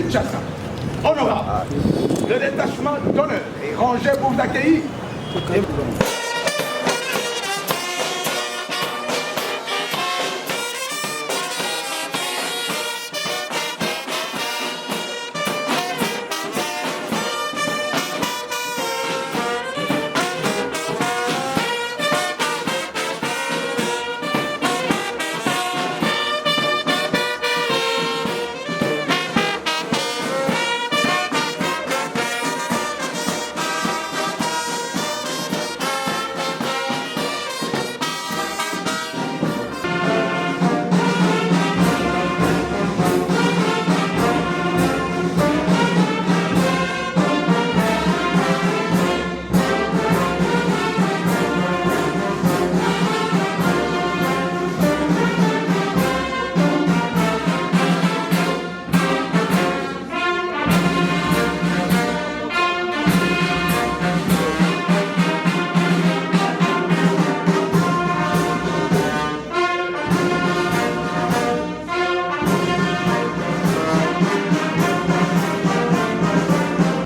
Kinshasa. Honorable, le détachement d'honneur est rangé pour vous accueillir.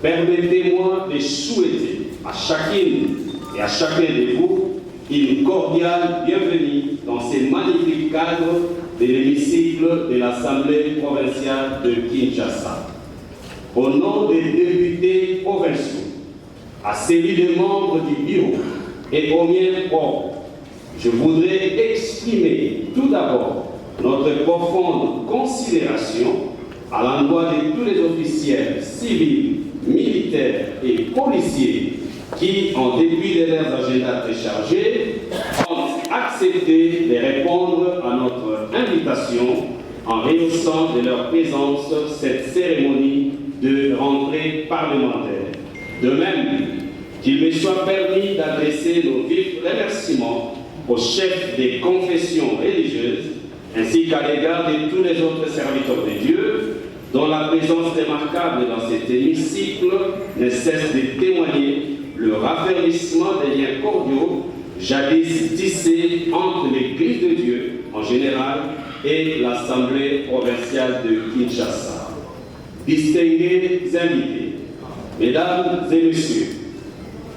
Permettez-moi de souhaiter à chacune et à chacun de vous une cordiale bienvenue dans ces magnifiques cadres de l'hémicycle de l'Assemblée provinciale de Kinshasa. Au nom des députés provinciaux, à celui des membres du bureau et au mien propre, je voudrais exprimer tout d'abord notre profonde considération à l'endroit de tous les officiels civils, militaires et policiers qui, en dépit de leurs agendas très chargés, ont accepté de répondre à notre invitation en rehaussant de leur présence cette cérémonie de rentrée parlementaire. De même, qu'il me soit permis d'adresser nos vifs remerciements aux chefs des confessions religieuses ainsi qu'à l'égard de tous les autres serviteurs de Dieu dont la présence remarquable dans cet hémicycle ne cesse de témoigner le raffermissement des liens cordiaux jadis tissés entre l'Église de Dieu en général et l'Assemblée provinciale de Kinshasa. Distingués invités, mesdames et messieurs,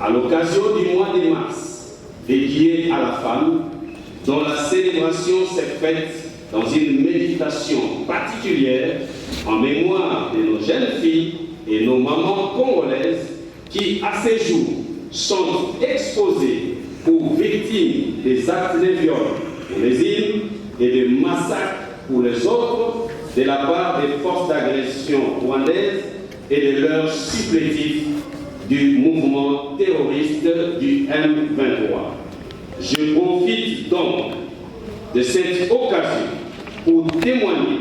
à l'occasion du mois de mars dédié à la femme, dont la célébration s'est faite dans une méditation particulière en mémoire de nos jeunes filles et nos mamans congolaises qui, à ces jours, sont exposées pour victimes des actes de viol pour les unes et de massacres pour les autres de la part des forces d'agression rwandaises et de leurs supplétifs du mouvement terroriste du M23. Je profite donc de cette occasion pour témoigner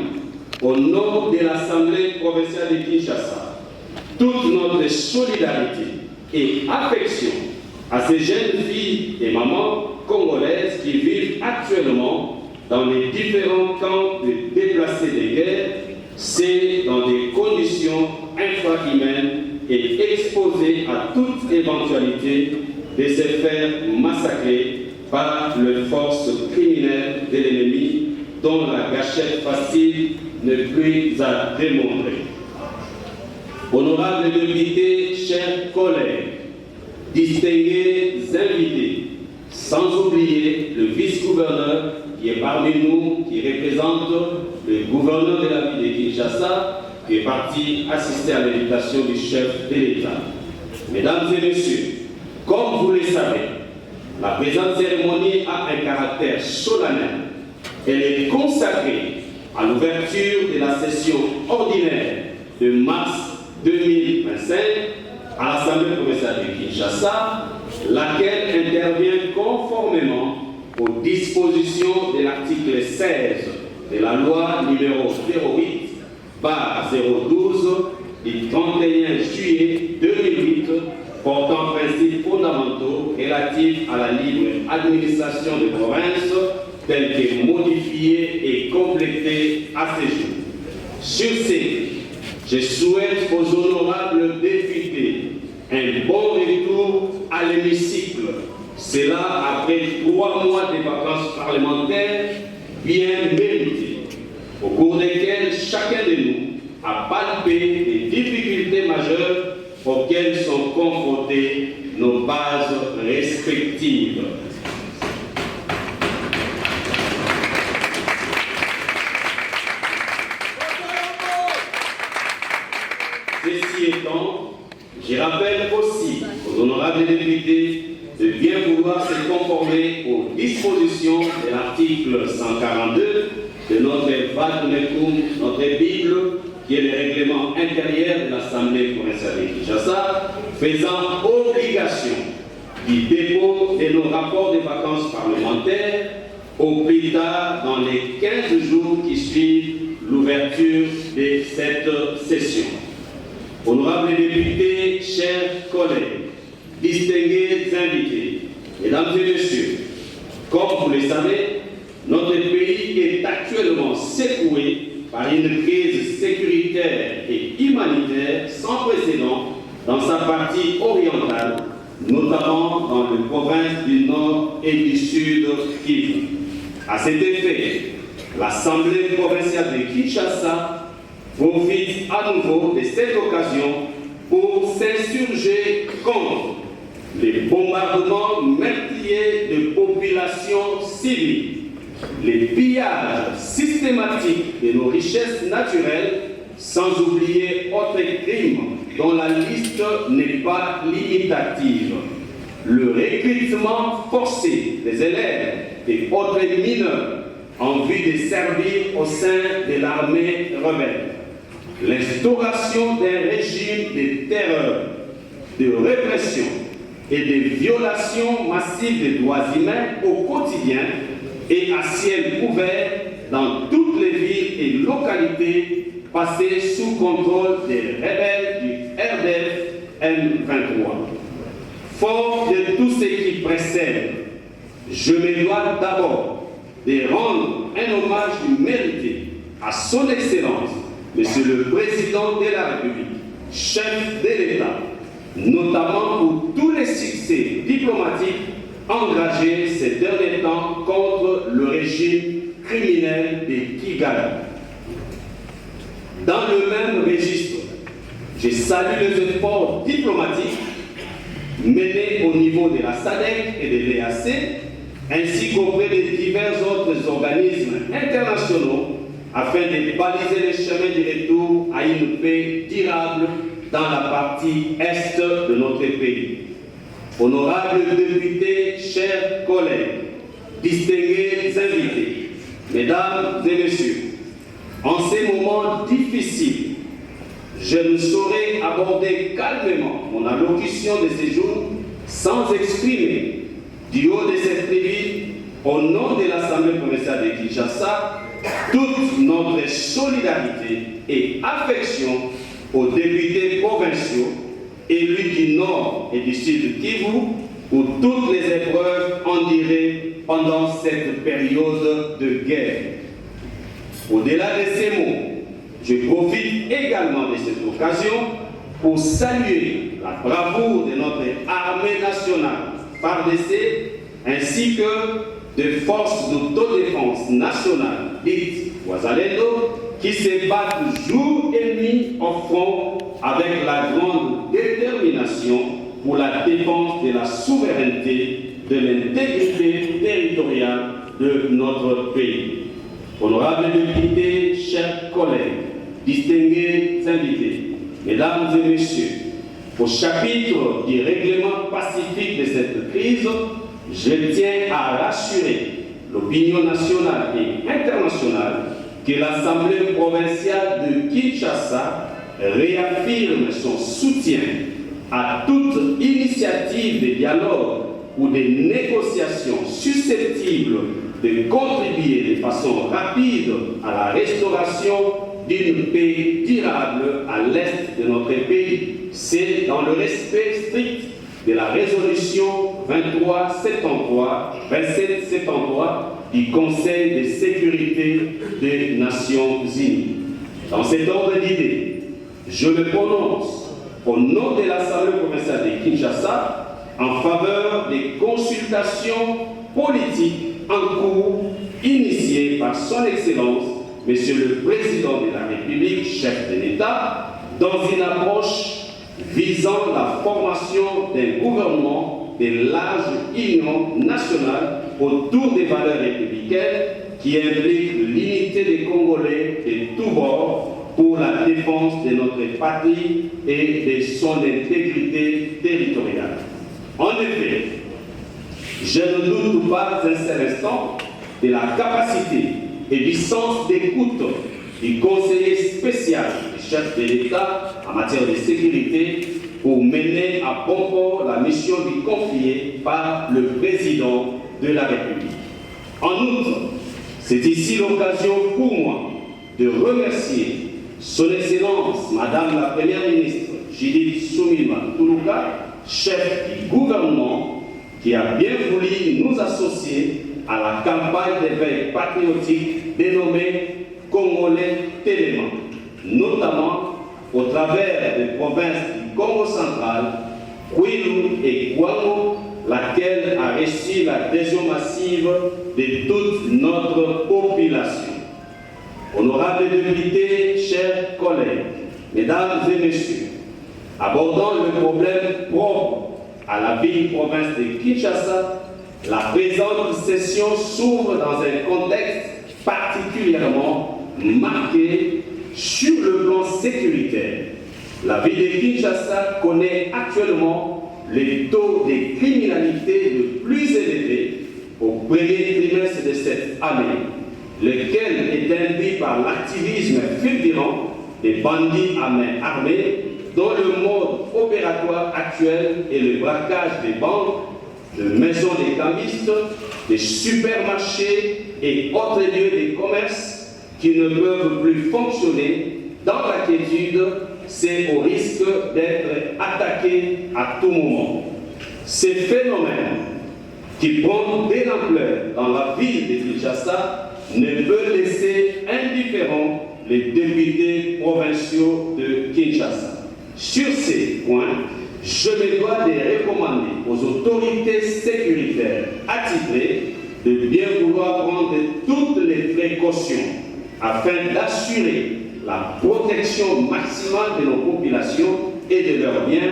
au nom de l'Assemblée provinciale de Kinshasa toute notre solidarité et affection à ces jeunes filles et mamans congolaises qui vivent actuellement dans les différents camps de déplacés de guerre, c'est dans des conditions infrahumaines et exposées à toute éventualité de se faire massacrer par les forces criminelles de l'ennemi dont la gâchette facile n'est plus à démontrer. Honorables députés, chers collègues, distingués invités, sans oublier le vice-gouverneur qui est parmi nous, qui représente le gouverneur de la ville de Kinshasa, qui est parti assister à l'invitation du chef de l'État. Mesdames et messieurs, comme vous le savez, la présente cérémonie a un caractère solennel. Elle est consacrée à l'ouverture de la session ordinaire de mars 2025 à l'Assemblée provinciale de Kinshasa, laquelle intervient conformément aux dispositions de l'article 16 de la loi numéro 08/012 du 31 juillet 2008 portant principes fondamentaux relatifs à la libre administration des provinces, tels que modifiés et complétés à ce jour. Sur ce, je souhaite aux honorables députés un bon retour à l'hémicycle. Cela après 3 mois de vacances parlementaires bien méritées, au cours desquelles chacun de nous à palper les difficultés majeures auxquelles sont confrontées nos bases respectives. Ceci étant, je rappelle aussi aux honorables députés de bien vouloir se conformer aux dispositions de l'article 142 de notre Vademecum, notre Bible, qui est le règlement intérieur de l'Assemblée provinciale de Kinshasa, faisant obligation du dépôt de nos rapports de vacances parlementaires au plus tard dans les 15 jours qui suivent l'ouverture de cette session. Honorables députés, chers collègues, distingués invités, mesdames et messieurs, comme vous le savez, notre pays est actuellement secoué par une crise sécuritaire et humanitaire sans précédent dans sa partie orientale, notamment dans les provinces du Nord et du Sud Kivu. À cet effet, l'Assemblée provinciale de Kinshasa profite à nouveau de cette occasion pour s'insurger contre les bombardements meurtriers de populations civiles, les pillages systématiques de nos richesses naturelles, sans oublier autres crimes dont la liste n'est pas limitative, le recrutement forcé des élèves et autres mineurs en vue de servir au sein de l'armée rebelle, l'instauration d'un régime de terreur, de répression et de violations massives des droits humains au quotidien et à ciel ouvert dans toutes les villes et localités passées sous contrôle des rebelles du RDF M23. Fort de tout ce qui précède, je me dois d'abord de rendre un hommage mérité à son Excellence, Monsieur le Président de la République, chef de l'État, notamment pour tous les succès diplomatiques engagés ces derniers temps contre le régime criminel de Kigali. Dans le même registre, je salue les efforts diplomatiques menés au niveau de la SADC et de l'EAC, ainsi qu'auprès de divers autres organismes internationaux, afin de baliser les chemins du retour à une paix durable dans la partie est de notre pays. Honorables députés, chers collègues, distingués invités, mesdames et messieurs, en ces moments difficiles, je ne saurais aborder calmement mon allocution de ce jour sans exprimer, du haut de cette tribune, au nom de l'Assemblée provinciale de Kinshasa, toute notre solidarité et affection aux députés provinciaux, élus du Nord et du Sud Kivu, pour toutes les épreuves endurées pendant cette période de guerre. Au-delà de ces mots, je profite également de cette occasion pour saluer la bravoure de notre armée nationale, FARDC, ainsi que des forces d'autodéfense nationale, dites Wazalendo, qui se battent jour et nuit au front avec la grande détermination pour la défense de la souveraineté, de l'intégrité territoriale de notre pays. Honorables députés, chers collègues, distingués invités, mesdames et messieurs, au chapitre du règlement pacifique de cette crise, je tiens à rassurer l'opinion nationale et internationale que l'Assemblée provinciale de Kinshasa réaffirme son soutien à toute initiative de dialogue ou de négociations susceptibles de contribuer de façon rapide à la restauration d'une paix durable à l'est de notre pays. C'est dans le respect strict de la résolution 2773 du Conseil de sécurité des Nations Unies. Dans cet ordre d'idées, je me prononce au nom de l'Assemblée provinciale de Kinshasa en faveur des consultations politiques en cours initiées par Son Excellence Monsieur le Président de la République, chef de l'État, dans une approche visant la formation d'un gouvernement de large union nationale autour des valeurs républicaines qui impliquent l'unité des Congolais de tous bords pour la défense de notre patrie et de son intégrité territoriale. En effet, je ne doute pas un seul instant de la capacité et du sens d'écoute du conseiller spécial du chef de l'État en matière de sécurité pour mener à bon port la mission lui confiée par le président de la République. En outre, c'est ici l'occasion pour moi de remercier Son Excellence Madame la Première ministre Judith Suminwa Tuluka, chef du gouvernement, qui a bien voulu nous associer à la campagne d'éveil patriotique dénommée Congolais Téléma, notamment au travers des provinces du Congo central, Kwilu et Kwango, laquelle a reçu l'adhésion massive de toute notre population. Honorables députés, chers collègues, mesdames et messieurs, abordant le problème propre à la ville-province de Kinshasa, la présente session s'ouvre dans un contexte particulièrement marqué sur le plan sécuritaire. La ville de Kinshasa connaît actuellement les taux de criminalité le plus élevés au premier trimestre de cette année, lequel est induit par l'activisme fulgurant des bandits à main armée, dont le mode opératoire actuel est le braquage des banques, de maisons des camistes, des supermarchés et autres lieux de commerce qui ne peuvent plus fonctionner dans l'inquiétude, c'est au risque d'être attaqués à tout moment. Ces phénomènes qui prennent de l'ampleur dans la ville de Kinshasa ne peuvent laisser indifférents les députés provinciaux de Kinshasa. Sur ces points, je me dois de recommander aux autorités sécuritaires attitrées de bien vouloir prendre toutes les précautions afin d'assurer la protection maximale de nos populations et de leurs biens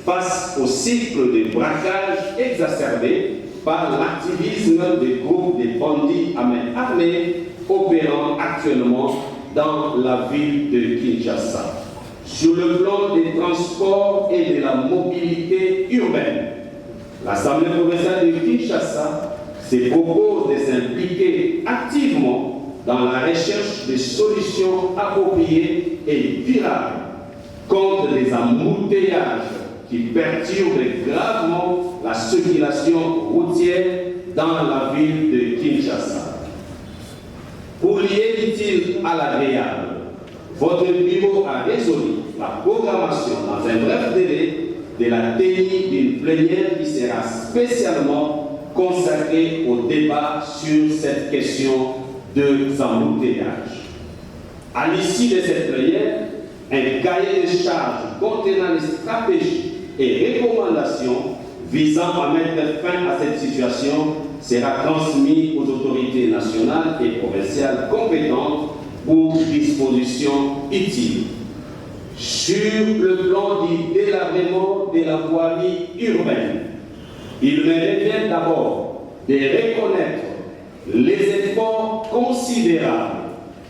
face au cycle de braquage exacerbé par l'activisme des groupes de bandits à main armée opérant actuellement dans la ville de Kinshasa. Sur le plan des transports et de la mobilité urbaine, l'Assemblée provinciale de Kinshasa se propose de s'impliquer activement dans la recherche de solutions appropriées et durables contre les embouteillages qui perturbent gravement la circulation routière dans la ville de Kinshasa. Pour lier l'utile à l'agréable, votre bureau a résolu la programmation dans un bref délai de la tenue d'une plénière qui sera spécialement consacrée au débat sur cette question de embouteillages. À l'issue de cette plénière, un cahier de charges contenant les stratégies et recommandations visant à mettre fin à cette situation sera transmis aux autorités nationales et provinciales compétentes pour dispositions utiles. Sur le plan du délabrement de la voirie urbaine, il me revient d'abord de reconnaître les efforts considérables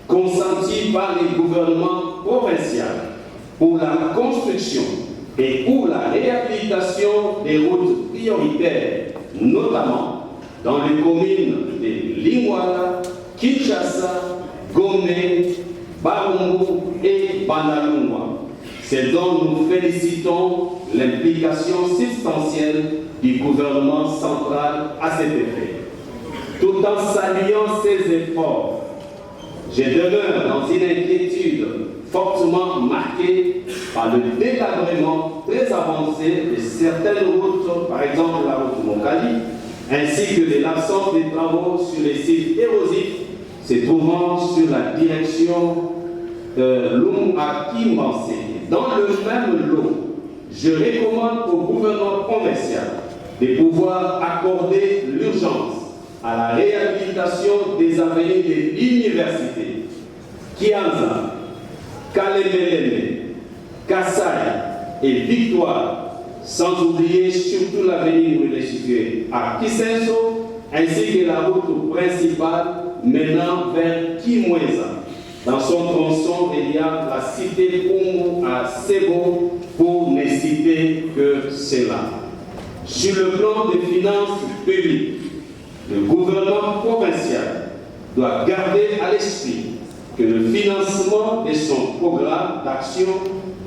consentis par les gouvernements provinciaux pour la construction et pour la réhabilitation des routes prioritaires, notamment dans les communes de Lingwala, Kinshasa, Gomé, Barumbu et Bandalungwa. C'est dont nous félicitons l'implication substantielle du gouvernement central à cet effet. Tout en saluant ces efforts, je demeure dans une inquiétude fortement marquée par le délabrement très avancé de certaines routes, par exemple la route Mokali, ainsi que de l'absence de travaux sur les sites érosifs se trouvant sur la direction Lumba-Kimbanse. Dans le même lot, je recommande au gouvernement provincial de pouvoir accorder l'urgence à la réhabilitation des avenues de l'université, Kianza, Kalemelele, Kassai et Victoire, sans oublier surtout l'avenir où il est situé à Kisenso, ainsi que la route principale menant vers Kimweza, dans son tronçon reliant la cité Pungu à Sebo, pour ne citer que cela. Sur le plan des finances publiques, le gouvernement provincial doit garder à l'esprit que le financement de son programme d'action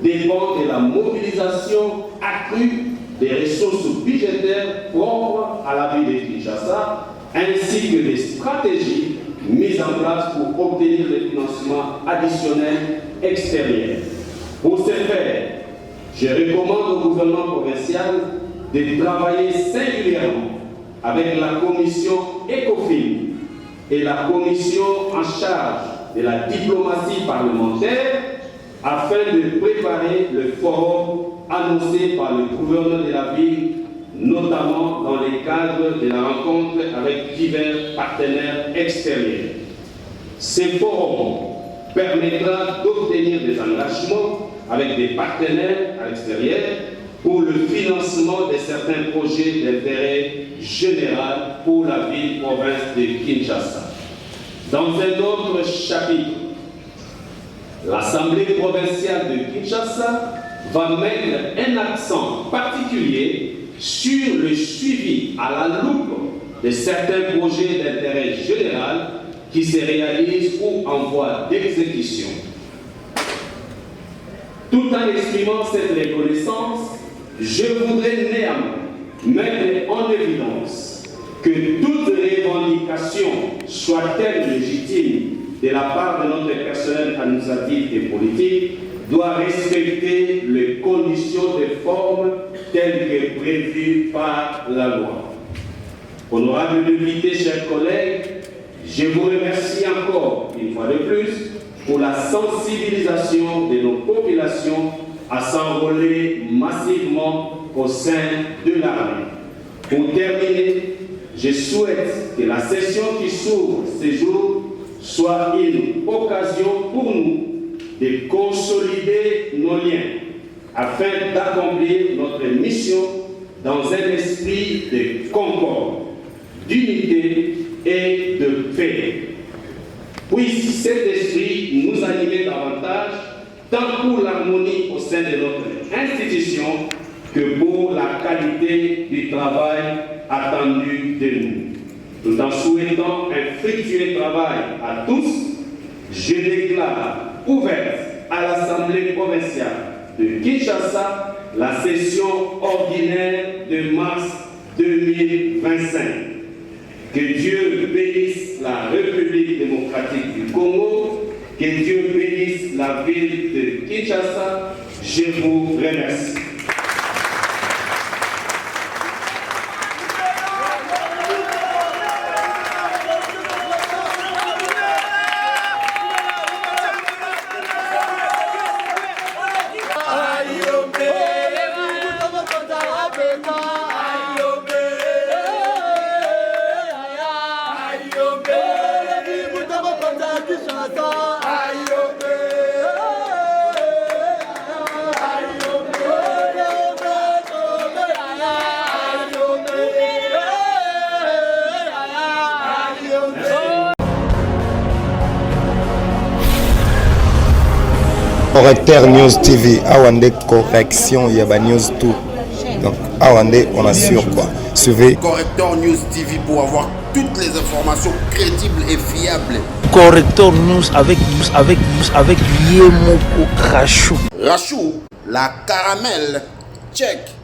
dépend de la mobilisation accrue des ressources budgétaires propres à la ville de Kinshasa, ainsi que des stratégies mises en place pour obtenir des financements additionnels extérieurs. Pour ce faire, je recommande au gouvernement provincial de travailler singulièrement avec la commission ECOFIN et la commission en charge de la diplomatie parlementaire afin de préparer le forum annoncé par le gouverneur de la ville, notamment dans le cadre de la rencontre avec divers partenaires extérieurs. Ce forum permettra d'obtenir des engagements avec des partenaires à l'extérieur pour le financement de certains projets d'intérêt général pour la ville-province de Kinshasa. Dans un autre chapitre, l'Assemblée provinciale de Kinshasa va mettre un accent particulier sur le suivi à la loupe de certains projets d'intérêt général qui se réalisent ou en voie d'exécution. Tout en exprimant cette reconnaissance, je voudrais néanmoins mettre en évidence que toute revendication, soit-elle légitime de la part de notre personnel administratif et politique, doit respecter les conditions de forme telles que prévues par la loi. Honorables députés, chers collègues, je vous remercie encore une fois de plus pour la sensibilisation de nos populations à s'enrôler massivement au sein de l'armée. Pour terminer, je souhaite que la session qui s'ouvre ce jour soit une occasion pour nous de consolider nos liens afin d'accomplir notre mission dans un esprit de concorde, d'unité et de paix. Puisse cet esprit nous animer davantage, tant pour l'harmonie au sein de notre institution que pour la qualité du travail attendu de nous. Tout en souhaitant un fructueux travail à tous, je déclare ouverte à l'Assemblée provinciale de Kinshasa la session ordinaire de mars 2025. Que Dieu bénisse la République démocratique du Congo, que Dieu bénisse la ville de Kinshasa. Je vous remercie. Correcteur News TV, Awande correction, il y a ba news tout. Donc Awande, on assure quoi. Suivez Correcteur News TV pour avoir toutes les informations crédibles et fiables. Correcteur News avec Yemoko Rachou. Rachou, la caramel, check.